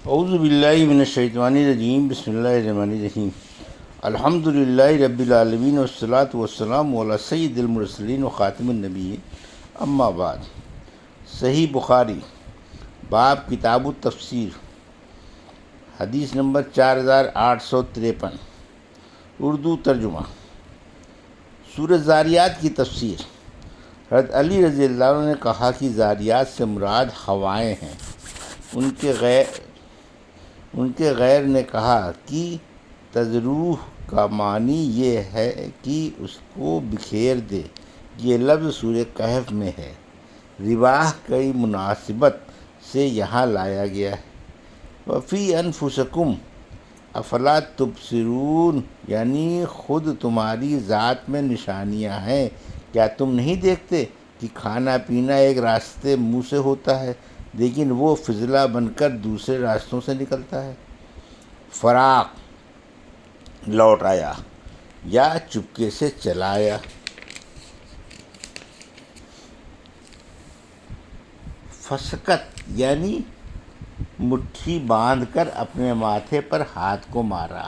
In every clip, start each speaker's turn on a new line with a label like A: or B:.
A: اعوذ باللہ من الشیطان الرجیم، بسم اللہ الرحمن الرحیم۔ الحمد للہ رب العالمین والصلاة والسلام علی سید المرسلین و خاتم النبیین، اما بعد۔ صحیح بخاری باب کتاب التفسیر، حدیث نمبر 4853، اردو ترجمہ۔ سورۃ زاریات کی تفسیر۔ حضرت علی رضی اللہ عنہ نے کہا کہ زاریات سے مراد ہوائیں ہیں۔ ان کے غیر نے کہا کہ تذروح کا معنی یہ ہے کہ اس کو بکھیر دے۔ یہ لفظ سورہ کہف میں ہے۔ رواح کی مناسبت سے یہاں لایا گیا ہے۔ وفی انفسکم افلا تبصرون، یعنی خود تمہاری ذات میں نشانیاں ہیں، کیا تم نہیں دیکھتے کہ کھانا پینا ایک راستے منہ سے ہوتا ہے لیکن وہ فضلہ بن کر دوسرے راستوں سے نکلتا ہے۔ فراق لوٹ آیا یا چپکے سے چلا آیا۔ فسکت یعنی مٹھی باندھ کر اپنے ماتھے پر ہاتھ کو مارا۔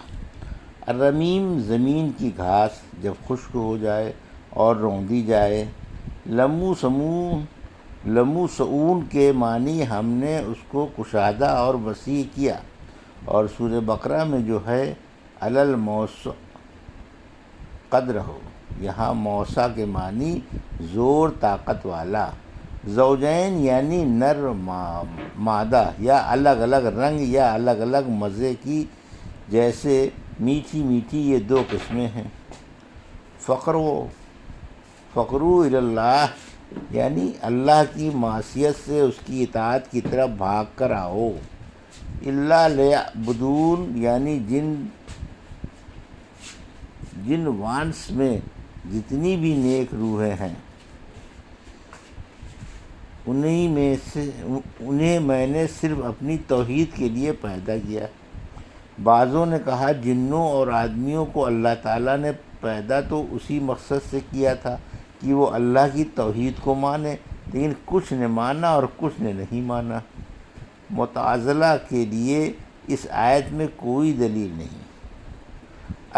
A: الرمیم زمین کی گھاس جب خشک ہو جائے اور روندی جائے۔ لمو سعون کے معنی ہم نے اس کو کشادہ اور وسیع کیا، اور سورہ بقرہ میں جو ہے علل موسع قدرہ، یہاں موسع کے معنی زور طاقت والا۔ زوجین یعنی نر مادہ، یا الگ الگ رنگ یا الگ الگ مزے کی، جیسے میٹھی میٹھی، یہ دو قسمیں ہیں۔ فقرو اللہ یعنی اللہ کی معصیت سے اس کی اطاعت کی طرف بھاگ کر آؤ۔ اللہ لیعبدون یعنی جن وانس میں جتنی بھی نیک روحیں ہیں انہیں میں نے صرف اپنی توحید کے لیے پیدا کیا۔ بعضوں نے کہا جنوں اور آدمیوں کو اللہ تعالیٰ نے پیدا تو اسی مقصد سے کیا تھا کہ وہ اللہ کی توحید کو مانے، لیکن کچھ نے مانا اور کچھ نے نہیں مانا۔ معتزلہ کے لیے اس آیت میں کوئی دلیل نہیں۔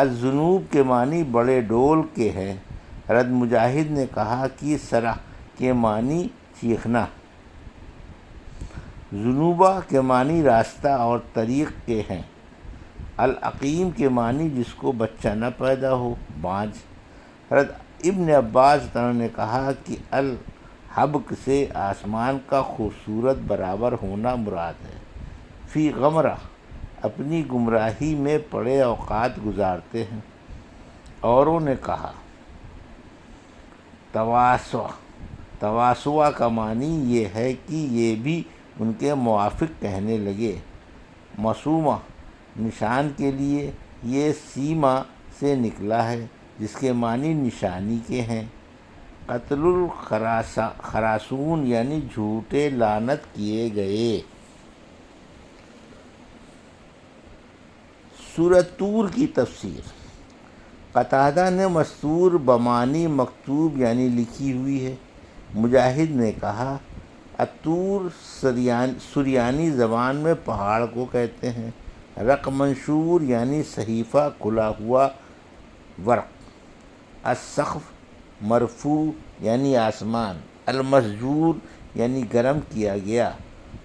A: الذنوب کے معنی بڑے ڈول کے ہیں۔ حضرت مجاہد نے کہا کہ سرح کے معنی چیخنا۔ ذنوبہ کے معنی راستہ اور طریق کے ہیں۔ العقیم کے معنی جس کو بچہ نہ پیدا ہو، بانجھ۔ حضرت ابن عباس نے کہا کہ الحبک سے آسمان کا خوبصورت برابر ہونا مراد ہے۔ فی غمرہ اپنی گمراہی میں پڑے اوقات گزارتے ہیں۔ اوروں نے کہا تواسوا کا معنی یہ ہے کہ یہ بھی ان کے موافق کہنے لگے۔ معصومہ نشان کے لیے، یہ سیما سے نکلا ہے جس کے معنی نشانی کے ہیں۔ قتل الخراسون یعنی جھوٹے لعنت کیے گئے۔ سورۃ طور کی تفسیر۔ قتادہ نے مستور بمعنی مکتوب یعنی لکھی ہوئی ہے۔ مجاہد نے کہا الطور سریانی زبان میں پہاڑ کو کہتے ہیں۔ رق منشور یعنی صحیفہ کھلا ہوا ورق۔ السقف مرفوع یعنی آسمان۔ المسجور یعنی گرم کیا گیا۔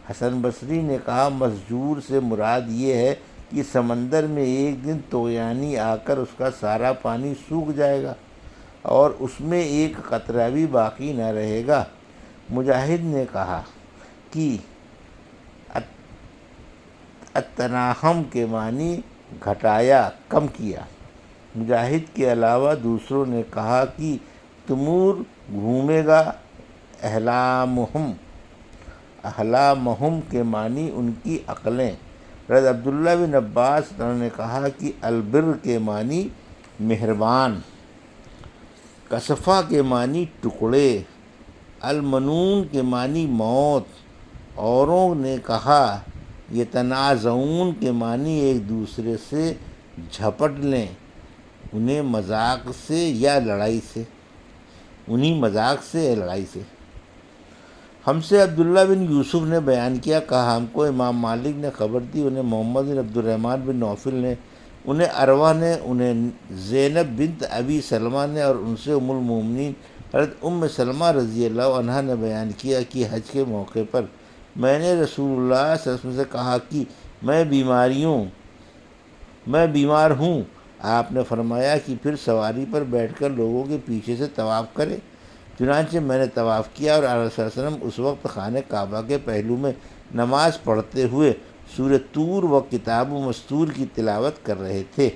A: حسن بصری نے کہا مسجور سے مراد یہ ہے کہ سمندر میں ایک دن طغیانی آ کر اس کا سارا پانی سوکھ جائے گا اور اس میں ایک قطرہ بھی باقی نہ رہے گا۔ مجاہد نے کہا کہ التناہم کے معنی گھٹایا، کم کیا۔ مجاہد کے علاوہ دوسروں نے کہا کہ تمور گھومے گا۔ احلامہم کے معنی ان کی عقلیں۔ حضرت عبداللہ بن عباس نے کہا کہ البر کے معنی مہربان۔ کسفہ کے معنی ٹکڑے۔ المنون کے معنی موت۔ اوروں نے کہا یتنازعون کے معنی ایک دوسرے سے جھپٹ لیں، انہیں مذاق سے یا لڑائی سے۔ ہم سے عبداللہ بن یوسف نے بیان کیا، کہا ہم کو امام مالک نے خبر دی، انہیں محمد بن عبد الرحمن بن نوفل نے، انہیں عروہ نے، انہیں زینب بنت ابی سلمہ نے، اور ان سے ام المومنین حضرت ام سلمہ رضی اللہ عنہا نے بیان کیا کہ حج کے موقع پر میں نے رسول اللہ صلی اللہ علیہ وسلم سے کہا کہ میں بیمار ہوں۔ آپ نے فرمایا کہ پھر سواری پر بیٹھ کر لوگوں کے پیچھے سے طواف کرے۔ چنانچہ میں نے طواف کیا اور آپ صلی اللہ علیہ وسلم اس وقت خانہ کعبہ کے پہلو میں نماز پڑھتے ہوئے سورہ طور و کتاب مستور کی تلاوت کر رہے تھے۔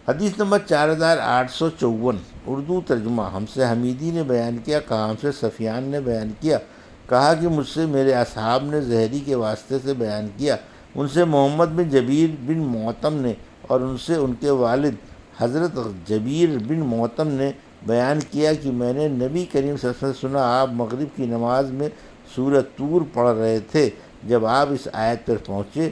A: حدیث نمبر 4854، اردو ترجمہ۔ ہم سے حمیدی نے بیان کیا، کہا ہم سے سفیان نے بیان کیا، کہا کہ مجھ سے میرے اصحاب نے زہری کے واسطے سے بیان کیا، ان سے محمد بن جبیر بن معتم نے، اور ان سے ان کے والد حضرت جبیر بن معتم نے بیان کیا کہ میں نے نبی کریم صلی اللہ علیہ وسلم سے سنا، آپ مغرب کی نماز میں سورہ طور پڑھ رہے تھے۔ جب آپ اس آیت پر پہنچے،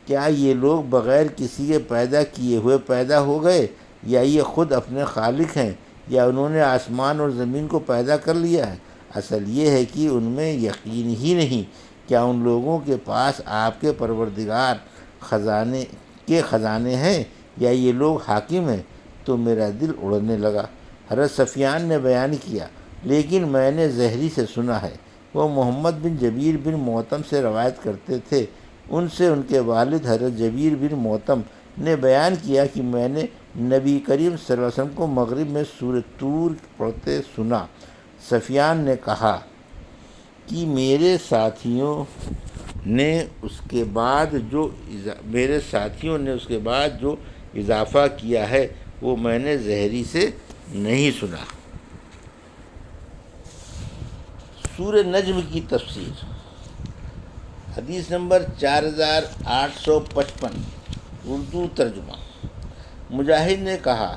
A: کیا یہ لوگ بغیر کسی کے پیدا کیے ہوئے پیدا ہو گئے، یا یہ خود اپنے خالق ہیں، یا انہوں نے آسمان اور زمین کو پیدا کر لیا ہے؟ اصل یہ ہے کہ ان میں یقین ہی نہیں۔ کیا ان لوگوں کے پاس آپ کے پروردگار خزانے ہیں، یا یہ لوگ حاکم ہیں؟ تو میرا دل اڑنے لگا۔ حضرت سفیان نے بیان کیا، لیکن میں نے زہری سے سنا ہے، وہ محمد بن جبیر بن معتم سے روایت کرتے تھے، ان سے ان کے والد حضرت جبیر بن معتم نے بیان کیا کہ میں نے نبی کریم صلی اللہ علیہ وسلم کو مغرب میں سورہ طور پڑھتے سنا۔ سفیان نے کہا کہ میرے ساتھیوں نے اس کے بعد جو اضافہ کیا ہے وہ میں نے زہری سے نہیں سنا۔ سورہ نجم کی تفسیر۔ حدیث نمبر 4855، اردو ترجمہ۔ مجاہد نے کہا،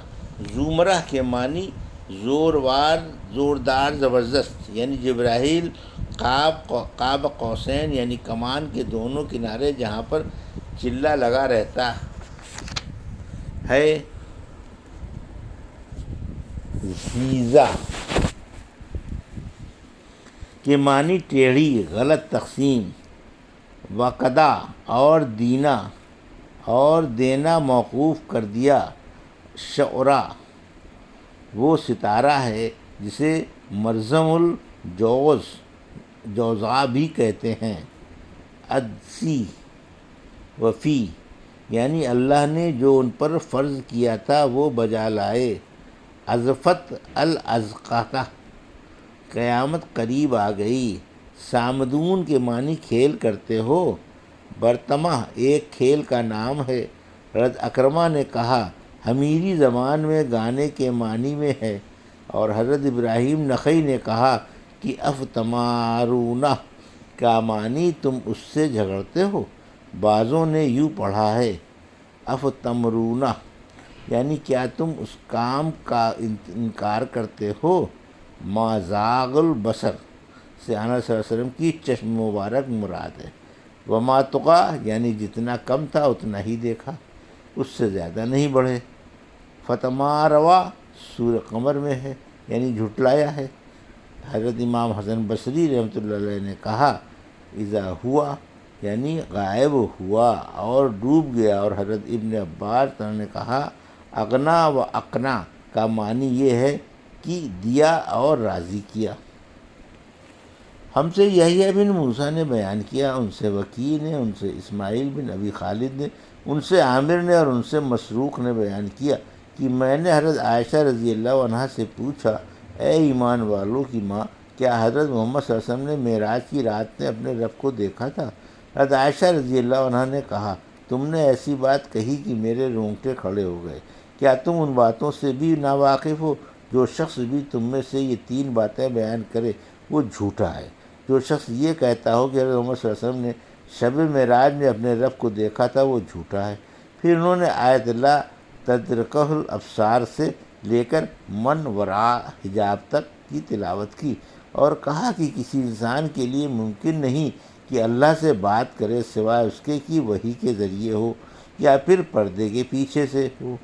A: زمرہ کے معنی زوردار، زبردست، یعنی جبرائیل قاب قوسین یعنی کمان کے دونوں کنارے جہاں پر چلہ لگا رہتا ہے، زیزہ کے معنی ٹیڑھی، غلط تقسیم، وقدا اور دینا موقوف کر دیا، شعرا وہ ستارہ ہے جسے مرزم الجوزا بھی کہتے ہیں، ادسی وفی یعنی اللہ نے جو ان پر فرض کیا تھا وہ بجا لائے، ازفت الازقہ قیامت قریب آ گئی، سامدون کے معنی کھیل کرتے ہو، برتمہ ایک کھیل کا نام ہے۔ حضرت اکرمہ نے کہا، حمیری زبان میں گانے کے معنی میں ہے، اور حضرت ابراہیم نخعی نے کہا کہ افتمارونہ کا معنی تم اس سے جھگڑتے ہو۔ بعضوں نے یوں پڑھا ہے، افتمرونہ یعنی کیا تم اس کام کا انکار کرتے ہو؟ ما زاغ البصر سے آنا صلی اللہ علیہ وسلم کی چشم مبارک مراد ہے، وما طغی یعنی جتنا کم تھا اتنا ہی دیکھا، اس سے زیادہ نہیں بڑھے۔ فتماروا سورہ قمر میں ہے، یعنی جھٹلایا ہے۔ حضرت امام حسن بصری رحمۃ اللہ علیہ نے کہا، اذا ہوا یعنی غائب ہوا اور ڈوب گیا، اور حضرت ابن عباس نے کہا، اغنا و اقنا کا معنی یہ ہے کہ دیا اور راضی کیا۔ ہم سے یحییٰ بن موسیٰ نے بیان کیا، ان سے وکیع نے، ان سے اسماعیل بن ابی خالد نے، ان سے عامر نے، اور ان سے مسروق نے بیان کیا کہ میں نے حضرت عائشہ رضی اللہ عنہا سے پوچھا، اے ایمان والوں کی ماں، کیا حضرت محمد صلی اللہ علیہ وسلم نے معراج کی رات میں اپنے رب کو دیکھا تھا؟ حضرت عائشہ رضی اللہ عنہا نے کہا، تم نے ایسی بات کہی کہ میرے رونگٹے کھڑے ہو گئے۔ کیا تم ان باتوں سے بھی ناواقف ہو؟ جو شخص بھی تم میں سے یہ 3 باتیں بیان کرے وہ جھوٹا ہے۔ جو شخص یہ کہتا ہو کہ حضرت محمد صلی اللہ علیہ وسلم نے شب معراج میں اپنے رب کو دیکھا تھا وہ جھوٹا ہے۔ پھر انہوں نے آیت لا تدرکہ الابصار سے لے کر من وراء حجاب تک کی تلاوت کی، اور کہا کہ کسی انسان کے لیے ممکن نہیں کہ اللہ سے بات کرے سوائے اس کے کہ وحی کے ذریعے ہو یا پھر پردے کے پیچھے سے ہو۔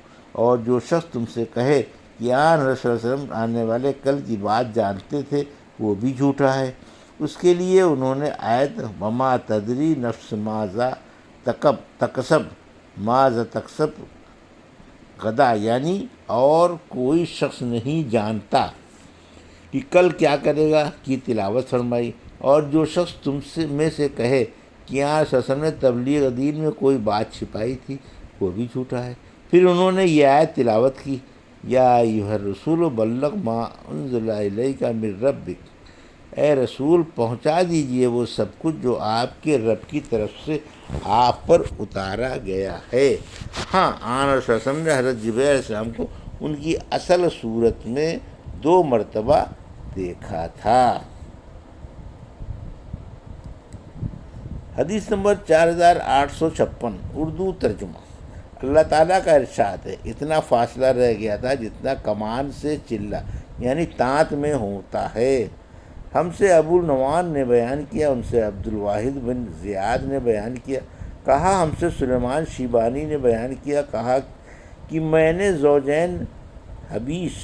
A: اور جو شخص تم سے کہے کہ رسول اللہ صلی اللہ علیہ وسلم آنے والے کل کی بات جانتے تھے، وہ بھی جھوٹا ہے۔ اس کے لیے انہوں نے آیت وما تدری نفس ماذا تکسب ماذا تکسب غدا، یعنی اور کوئی شخص نہیں جانتا کہ کل کیا کرے گا کی تلاوت فرمائی۔ اور جو شخص تم سے کہے کہ یہاں سسم نے تبلیغ دین میں کوئی بات چھپائی تھی، وہ بھی جھوٹا ہے۔ پھر انہوں نے یہ آیت تلاوت کی، یا ایھا الرسول بلغ ما انزل الیک من ربک، اے رسول پہنچا دیجئے وہ سب کچھ جو آپ کے رب کی طرف سے آپ پر اتارا گیا ہے۔ ہاں، آن اور صلی اللہ علیہ وسلم نے حضرت جبرائیل علیہ السلام کو ان کی اصل صورت میں 2 مرتبہ دیکھا تھا۔ حدیث نمبر 4856، اردو ترجمہ۔ اللہ تعالیٰ کا ارشاد ہے، اتنا فاصلہ رہ گیا تھا جتنا کمان سے چلہ یعنی تانت میں ہوتا ہے۔ ہم سے ابو النعمان نے بیان کیا، ان سے عبد الواحد بن زیاد نے بیان کیا، کہا ہم سے سلیمان شیبانی نے بیان کیا، کہا کہ میں نے زوجین حبیش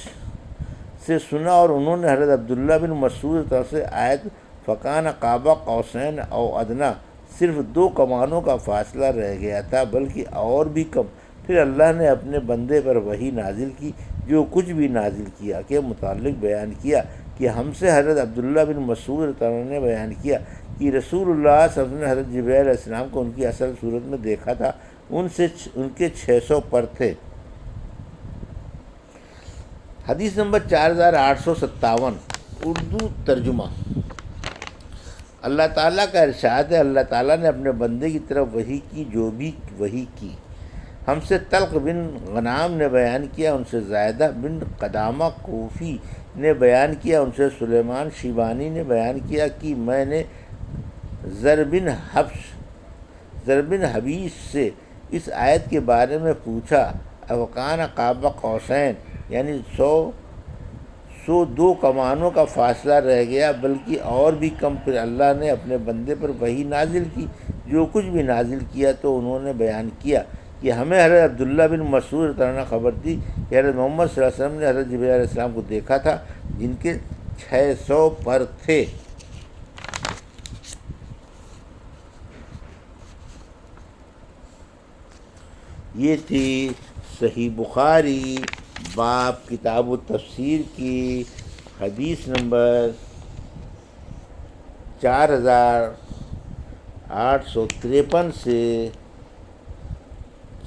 A: سے سنا اور انہوں نے حضرت عبداللہ بن مسعود کی طرف سے آیت فکان قاب قوسین او ادنیٰ، صرف 2 کمانوں کا فاصلہ رہ گیا تھا بلکہ اور بھی کم۔ پھر اللہ نے اپنے بندے پر وحی نازل کی، جو کچھ بھی نازل کیا کے متعلق بیان کیا کہ ہم سے حضرت عبداللہ بن مسعود نے بیان کیا کہ رسول اللہ صلی اللہ علیہ وسلم نے حضرت جبرائیل علیہ السلام کو ان کی اصل صورت میں دیکھا تھا، ان کے 600 پر تھے۔ حدیث نمبر 4857، اردو ترجمہ۔ اللہ تعالیٰ کا ارشاد ہے، اللہ تعالیٰ نے اپنے بندے کی طرف وحی کی جو بھی وحی کی۔ ہم سے طلق بن غنام نے بیان کیا، ان سے زائدہ بن قدامہ کوفی نے بیان کیا، ان سے سلیمان شیبانی نے بیان کیا کہ میں نے زر بن حبیش سے اس آیت کے بارے میں پوچھا، اوکان قاب قوسین یعنی 2 کمانوں کا فاصلہ رہ گیا بلکہ اور بھی کم۔ پھر اللہ نے اپنے بندے پر وحی نازل کی، جو کچھ بھی نازل کیا تو انہوں نے بیان کیا کہ ہمیں حضرت عبداللہ بن مسعود نے خبر دی کہ حضرت محمد صلی اللہ علیہ وسلم نے حضرت جبرائیل علیہ السلام کو دیکھا تھا، جن کے 600 پر تھے۔ یہ تھی صحیح بخاری باب کتاب التفسیر کی حدیث نمبر 4853 سے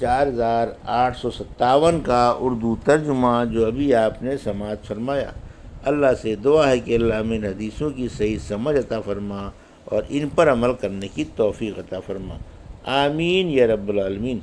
A: 4857 کا اردو ترجمہ جو ابھی آپ نے سماعت فرمایا۔ اللہ سے دعا ہے کہ اللہ ہمیں ان حدیثوں کی صحیح سمجھ عطا فرما اور ان پر عمل کرنے کی توفیق عطا فرما، آمین یا رب العالمین۔